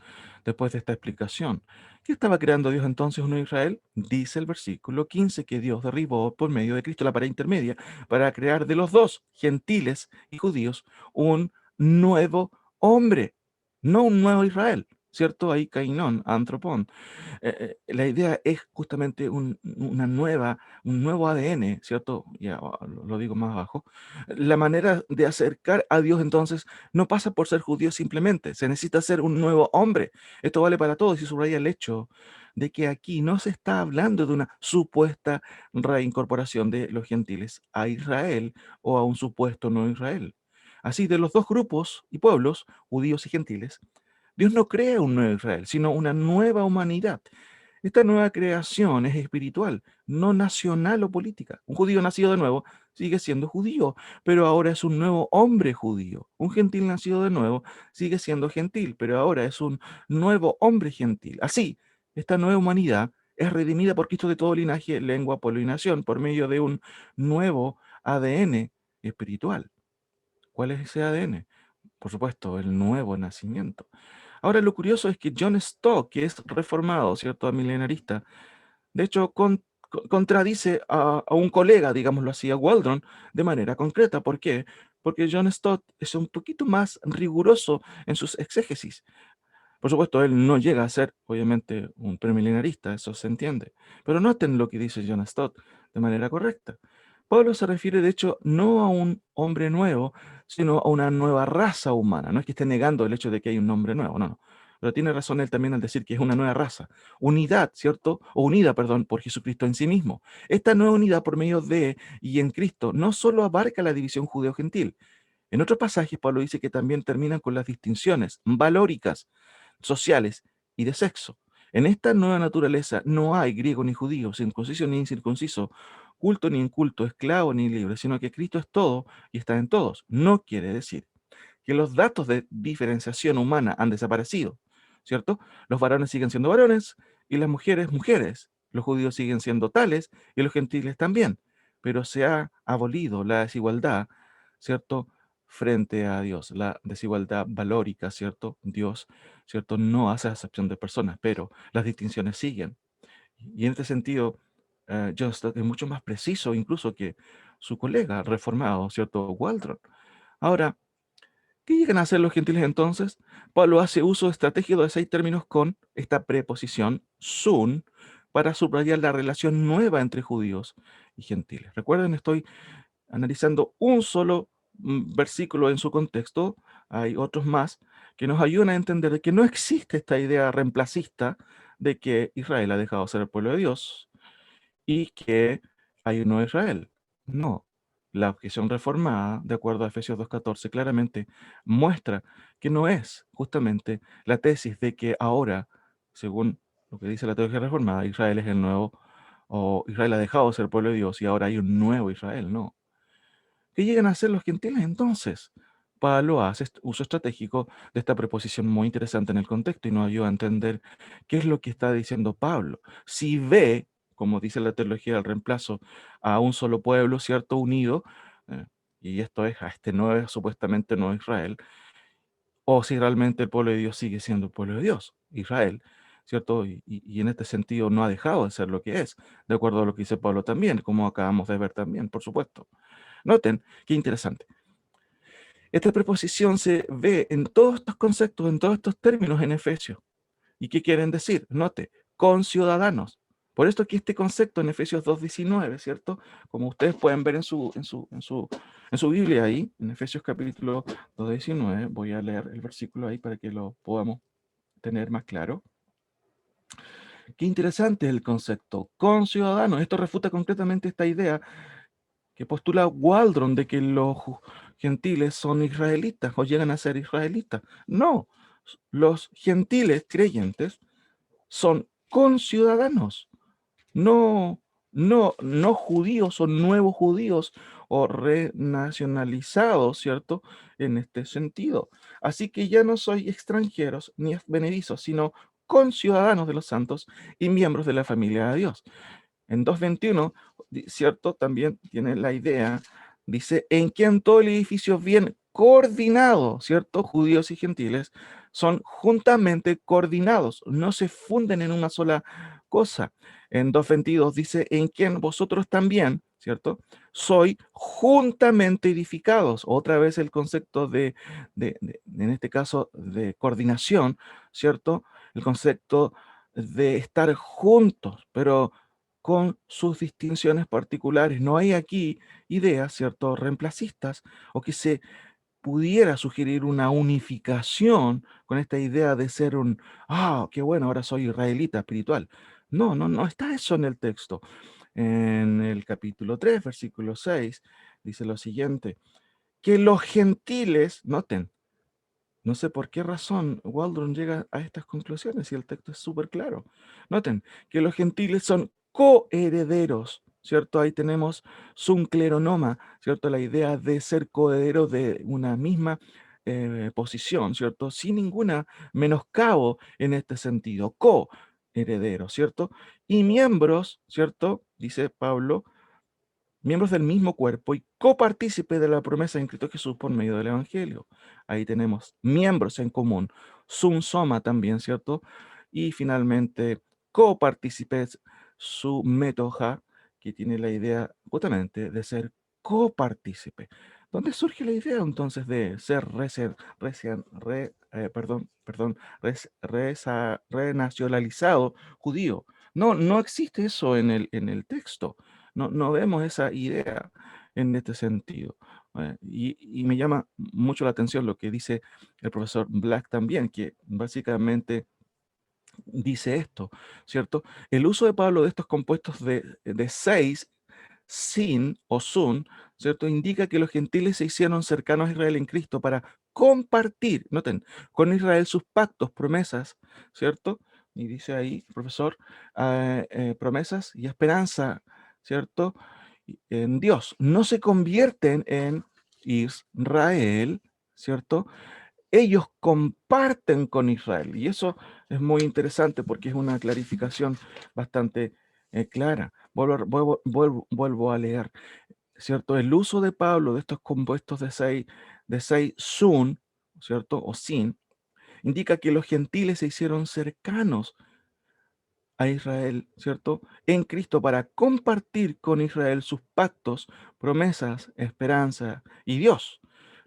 Después de esta explicación, ¿qué estaba creando Dios entonces en Israel? Dice el versículo 15 que Dios derribó por medio de Cristo la pared intermedia para crear de los dos, gentiles y judíos, un nuevo hombre, no un nuevo Israel, ¿cierto? Ahí Cainón, Antropón. La idea es justamente un nuevo ADN, ¿cierto? Ya lo digo más abajo. La manera de acercar a Dios entonces no pasa por ser judío simplemente, se necesita ser un nuevo hombre. Esto vale para todos y subraya el hecho de que aquí no se está hablando de una supuesta reincorporación de los gentiles a Israel o a un supuesto nuevo Israel. Así, de los dos grupos y pueblos, judíos y gentiles, Dios no crea un nuevo Israel, sino una nueva humanidad. Esta nueva creación es espiritual, no nacional o política. Un judío nacido de nuevo sigue siendo judío, pero ahora es un nuevo hombre judío. Un gentil nacido de nuevo sigue siendo gentil, pero ahora es un nuevo hombre gentil. Así, esta nueva humanidad es redimida por Cristo de todo linaje, lengua, pueblo y nación, por medio de un nuevo ADN espiritual. ¿Cuál es ese ADN? Por supuesto, el nuevo nacimiento. Ahora, lo curioso es que John Stott, que es reformado, ¿cierto? Milenarista, de hecho, contradice a un colega, digámoslo así, a Waldron, de manera concreta. ¿Por qué? Porque John Stott es un poquito más riguroso en sus exégesis. Por supuesto, él no llega a ser, obviamente, un premilenarista, eso se entiende. Pero noten lo que dice John Stott de manera correcta. Pablo se refiere, de hecho, no a un hombre nuevo, sino a una nueva raza humana. No es que esté negando el hecho de que hay un hombre nuevo, no, no. pero tiene razón él también al decir que es una nueva raza, unidad, ¿cierto? O unida, perdón, por Jesucristo en sí mismo. Esta nueva unidad por medio de y en Cristo no solo abarca la división judeo-gentil. En otros pasajes, Pablo dice que también terminan con las distinciones valóricas, sociales y de sexo. En esta nueva naturaleza no hay griego ni judío, circunciso ni incircunciso, culto ni inculto, esclavo ni libre, sino que Cristo es todo y está en todos. No quiere decir que los datos de diferenciación humana han desaparecido, ¿cierto? Los varones siguen siendo varones y las mujeres mujeres. Los judíos siguen siendo tales y los gentiles también, pero se ha abolido la desigualdad, ¿cierto? Frente a Dios, la desigualdad valórica, ¿cierto? Dios, ¿cierto? No hace acepción de personas, pero las distinciones siguen. Y en este sentido, John Stott es mucho más preciso incluso que su colega reformado, ¿cierto? Waldron. Ahora, ¿qué llegan a hacer los gentiles entonces? Pablo hace uso estratégico de 6 términos con esta preposición sun para subrayar la relación nueva entre judíos y gentiles. Recuerden, estoy analizando un solo versículo en su contexto, hay otros más que nos ayudan a entender que no existe esta idea reemplacista de que Israel ha dejado de ser el pueblo de Dios y que hay un nuevo Israel. No, la objeción reformada, de acuerdo a Efesios 2.14, claramente muestra que no es justamente la tesis de que ahora, según lo que dice la teología reformada, Israel es el nuevo, o Israel ha dejado de ser el pueblo de Dios y ahora hay un nuevo Israel. No. ¿Qué llegan a hacer los gentiles entonces? Pablo hace uso estratégico de esta preposición muy interesante en el contexto y nos ayuda a entender qué es lo que está diciendo Pablo. Si ve, como dice la teología del reemplazo, a un solo pueblo, ¿cierto? Unido, eh, y esto es a este nuevo, supuestamente nuevo Israel, o si realmente el pueblo de Dios sigue siendo el pueblo de Dios, Israel, ¿cierto? Y en este sentido no ha dejado de ser lo que es, de acuerdo a lo que dice Pablo también, como acabamos de ver también, por supuesto. Noten, qué interesante. Esta preposición se ve en todos estos conceptos, en todos estos términos en Efesios. ¿Y qué quieren decir? Note, conciudadanos. Por esto aquí este concepto en Efesios 2.19, ¿cierto? Como ustedes pueden ver en su Biblia ahí, en Efesios capítulo 2.19, voy a leer el versículo ahí para que lo podamos tener más claro. Qué interesante es el concepto, conciudadanos. Esto refuta concretamente esta idea que postula Waldron de que los gentiles son israelitas o llegan a ser israelitas. No, los gentiles creyentes son conciudadanos, no, no judíos o nuevos judíos o renacionalizados, ¿cierto? En este sentido. Así que ya no soy extranjeros ni advenedizos, sino conciudadanos de los santos y miembros de la familia de Dios. En 2.21, ¿cierto? También tiene la idea, dice, en quien todo el edificio bien coordinado, ¿cierto? Judíos y gentiles son juntamente coordinados, no se funden en una sola cosa. En 2.22 dice, en quien vosotros también, ¿cierto? Soy juntamente edificados. Otra vez el concepto en este caso, de coordinación, ¿cierto? El concepto de estar juntos, pero con sus distinciones particulares. No hay aquí ideas, ¿cierto?, reemplacistas o que se pudiera sugerir una unificación con esta idea de ser qué bueno, ahora soy israelita espiritual. No, no está eso en el texto. En el capítulo 3, versículo 6, dice lo siguiente, que los gentiles, noten, no sé por qué razón Waldron llega a estas conclusiones y el texto es súper claro. Noten que los gentiles son coherederos, ¿cierto? Ahí tenemos suncleronoma, ¿cierto? La idea de ser coheredero de una misma posición, ¿cierto? Sin ninguna menoscabo en este sentido, coheredero, ¿cierto? Y miembros, ¿cierto? Dice Pablo, miembros del mismo cuerpo y copartícipe de la promesa en Cristo Jesús por medio del Evangelio. Ahí tenemos miembros en común, sum soma también, ¿cierto? Y finalmente, copartícipes, su metoja, que tiene la idea justamente de ser copartícipe. ¿Dónde surge la idea entonces de ser renacionalizado judío? No, no existe eso en el texto. No vemos esa idea en este sentido. Y me llama mucho la atención lo que dice el profesor Black también, que básicamente dice esto, ¿cierto? El uso de Pablo de estos compuestos de seis, sin o sun, ¿cierto? Indica que los gentiles se hicieron cercanos a Israel en Cristo para compartir, noten, con Israel sus pactos, promesas, ¿cierto? Y dice ahí, profesor, promesas y esperanza, ¿cierto? En Dios. No se convierten en Israel, ¿cierto? Ellos comparten con Israel. Y eso es muy interesante porque es una clarificación bastante clara. Vuelvo a leer, ¿cierto? El uso de Pablo de estos compuestos de seis sun, ¿cierto? O sin, indica que los gentiles se hicieron cercanos a Israel, ¿cierto? En Cristo para compartir con Israel sus pactos, promesas, esperanza y Dios.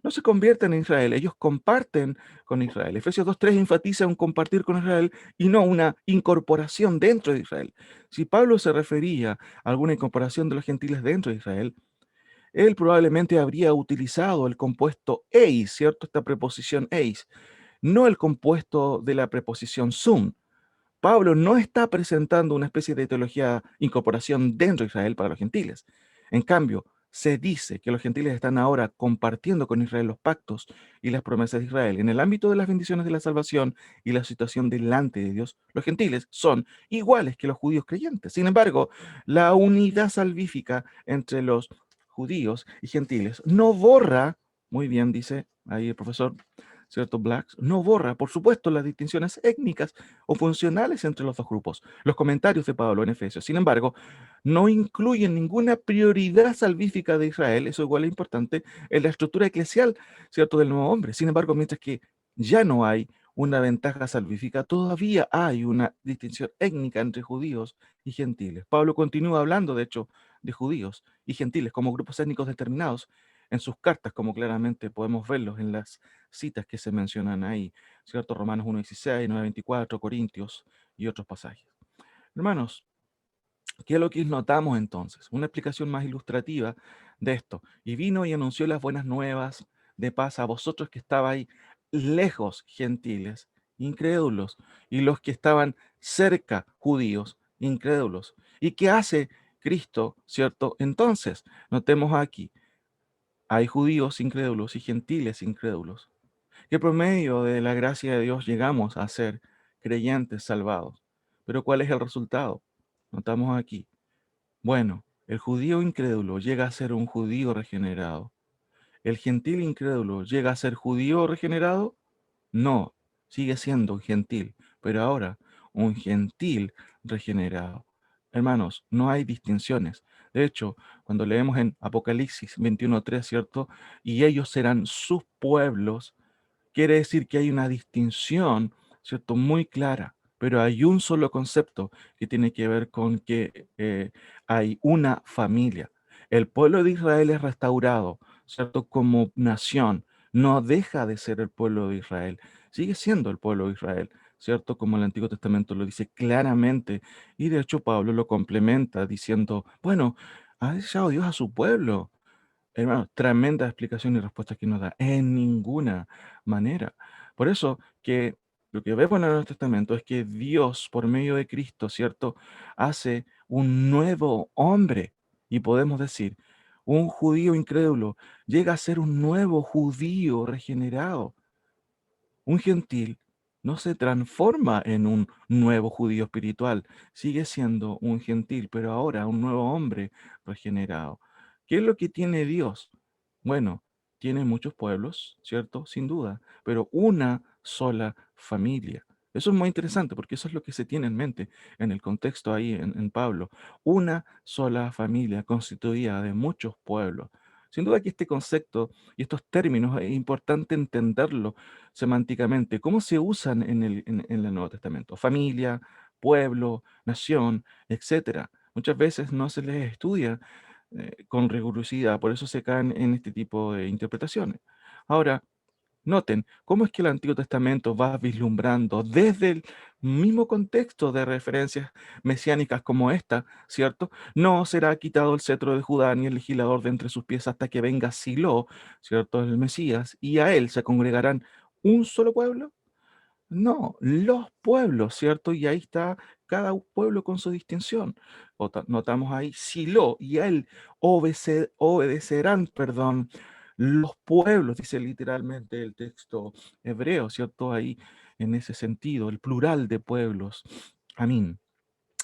No se convierten en Israel, ellos comparten con Israel. Efesios 2:3 enfatiza un compartir con Israel y no una incorporación dentro de Israel. Si Pablo se refería a alguna incorporación de los gentiles dentro de Israel, él probablemente habría utilizado el compuesto eis, ¿cierto? Esta preposición eis, no el compuesto de la preposición sum. Pablo no está presentando una especie de teología incorporación dentro de Israel para los gentiles. En cambio, se dice que los gentiles están ahora compartiendo con Israel los pactos y las promesas de Israel. En el ámbito de las bendiciones de la salvación y la situación delante de Dios, los gentiles son iguales que los judíos creyentes. Sin embargo, la unidad salvífica entre los judíos y gentiles no borra, muy bien dice ahí el profesor, ¿cierto? Blacks, no borra, por supuesto, las distinciones étnicas o funcionales entre los dos grupos. Los comentarios de Pablo en Efesios, sin embargo, no incluyen ninguna prioridad salvífica de Israel, eso igual es importante, en la estructura eclesial, ¿cierto?, del nuevo hombre. Sin embargo, mientras que ya no hay una ventaja salvífica, todavía hay una distinción étnica entre judíos y gentiles. Pablo continúa hablando, de hecho, de judíos y gentiles como grupos étnicos determinados en sus cartas, como claramente podemos verlos en las citas que se mencionan ahí, ¿cierto? Romanos 1:16, 9:24, Corintios y otros pasajes. Hermanos, ¿qué es lo que notamos entonces? Una explicación más ilustrativa de esto. Y vino y anunció las buenas nuevas de paz a vosotros que estabais lejos, gentiles, incrédulos, y los que estaban cerca, judíos, incrédulos. ¿Y qué hace Cristo, cierto? Entonces, notemos aquí, hay judíos incrédulos y gentiles incrédulos, que por medio de la gracia de Dios llegamos a ser creyentes salvados. Pero ¿cuál es el resultado? Notamos aquí. Bueno, el judío incrédulo llega a ser un judío regenerado. ¿El gentil incrédulo llega a ser judío regenerado? No, sigue siendo un gentil, pero ahora un gentil regenerado. Hermanos, no hay distinciones. De hecho, cuando leemos en Apocalipsis 21:3, ¿cierto? Y ellos serán sus pueblos. Quiere decir que hay una distinción, ¿cierto? Muy clara, pero hay un solo concepto que tiene que ver con que hay una familia. El pueblo de Israel es restaurado, ¿cierto? Como nación. No deja de ser el pueblo de Israel. Sigue siendo el pueblo de Israel, ¿cierto? Como el Antiguo Testamento lo dice claramente. Y de hecho Pablo lo complementa diciendo, bueno, ha echado Dios a su pueblo. Hermano, tremenda explicación y respuesta que nos da. En ninguna manera. Por eso que lo que vemos en el Nuevo Testamento es que Dios, por medio de Cristo, ¿cierto?, hace un nuevo hombre. Y podemos decir, un judío incrédulo llega a ser un nuevo judío regenerado. Un gentil no se transforma en un nuevo judío espiritual, sigue siendo un gentil, pero ahora un nuevo hombre regenerado. ¿Qué es lo que tiene Dios? Bueno, tiene muchos pueblos, ¿cierto? Sin duda, pero una sola familia. Eso es muy interesante porque eso es lo que se tiene en mente en el contexto ahí en Pablo. Una sola familia constituida de muchos pueblos. Sin duda que este concepto y estos términos es importante entenderlo semánticamente, cómo se usan en el Nuevo Testamento. Familia, pueblo, nación, etcétera. Muchas veces no se les estudia con rigurosidad, por eso se caen en este tipo de interpretaciones. Ahora, Noten cómo es que el Antiguo Testamento va vislumbrando desde el mismo contexto de referencias mesiánicas como esta, ¿cierto? No será quitado el cetro de Judá ni el legislador de entre sus pies hasta que venga Silo, ¿cierto? El Mesías, y a él se congregarán un solo pueblo. No, los pueblos, ¿cierto? Y ahí está cada pueblo con su distinción. Notamos ahí Silo, y a él obedecerán, perdón, los pueblos, dice literalmente el texto hebreo, ¿cierto? Ahí en ese sentido, el plural de pueblos. Amén.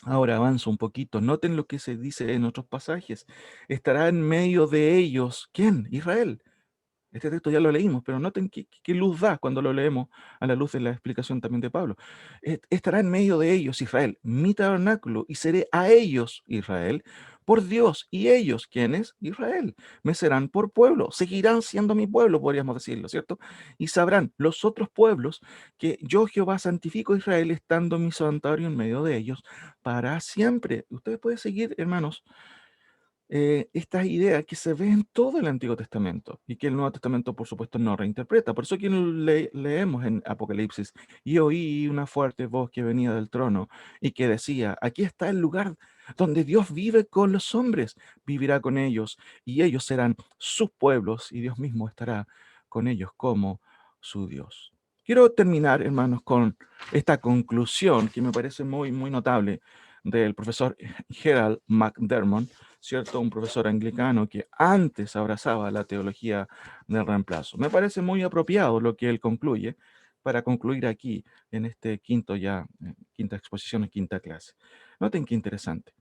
Ahora avanzo un poquito. Noten lo que se dice en otros pasajes. Estará en medio de ellos, ¿quién? Israel. Este texto ya lo leímos, pero noten qué luz da cuando lo leemos a la luz de la explicación también de Pablo. Estará en medio de ellos Israel, mi tabernáculo, y seré a ellos Israel por Dios, y ellos, ¿quiénes? Israel, me serán por pueblo, seguirán siendo mi pueblo, podríamos decirlo, ¿cierto? Y sabrán los otros pueblos que yo Jehová santifico a Israel estando mi santuario en medio de ellos para siempre. Ustedes pueden seguir, hermanos, estas ideas que se ven en todo el Antiguo Testamento y que el Nuevo Testamento, por supuesto, no reinterpreta. Por eso que leemos en Apocalipsis, y oí una fuerte voz que venía del trono y que decía, aquí está el lugar donde Dios vive con los hombres, vivirá con ellos y ellos serán sus pueblos y Dios mismo estará con ellos como su Dios. Quiero terminar, hermanos, con esta conclusión que me parece muy, muy notable del profesor Gerald McDermott, ¿cierto? Un profesor anglicano que antes abrazaba la teología del reemplazo. Me parece muy apropiado lo que él concluye para concluir aquí en este quinta exposición y quinta clase. Noten qué interesante.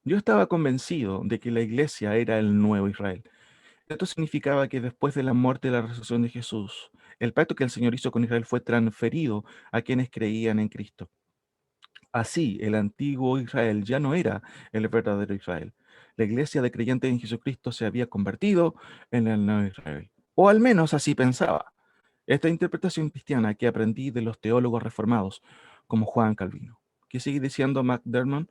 Yo estaba convencido de que la iglesia era el nuevo Israel. Esto significaba que después de la muerte y la resurrección de Jesús, el pacto que el Señor hizo con Israel fue transferido a quienes creían en Cristo. Así, el antiguo Israel ya no era el verdadero Israel. La iglesia de creyentes en Jesucristo se había convertido en el nuevo Israel. O al menos así pensaba. Esta interpretación cristiana que aprendí de los teólogos reformados, como Juan Calvino. ¿Qué sigue diciendo McDermott?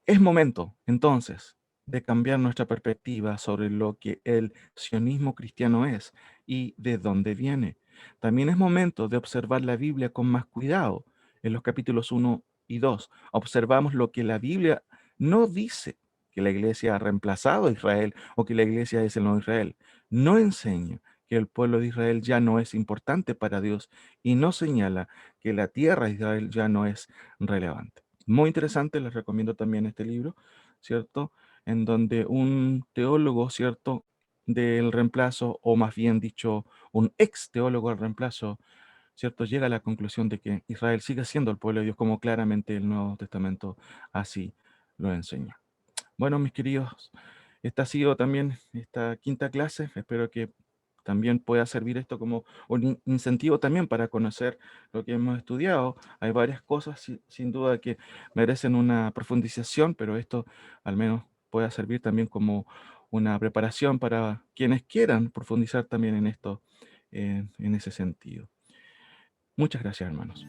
Es momento, entonces, de cambiar nuestra perspectiva sobre lo que el sionismo cristiano es y de dónde viene. También es momento de observar la Biblia con más cuidado. En los capítulos 1 y 2 observamos lo que la Biblia no dice, que la iglesia ha reemplazado a Israel o que la iglesia es el nuevo Israel. No enseña que el pueblo de Israel ya no es importante para Dios y no señala que la tierra de Israel ya no es relevante. Muy interesante, les recomiendo también este libro, ¿cierto? En donde un teólogo, ¿cierto? Del reemplazo, o más bien dicho, un ex teólogo del reemplazo, ¿cierto? Llega a la conclusión de que Israel sigue siendo el pueblo de Dios, como claramente el Nuevo Testamento así lo enseña. Bueno, mis queridos, esta ha sido también esta quinta clase. Espero que también pueda servir esto como un incentivo también para conocer lo que hemos estudiado. Hay varias cosas, sin duda, que merecen una profundización, pero esto al menos pueda servir también como una preparación para quienes quieran profundizar también en esto, en ese sentido. Muchas gracias, hermanos.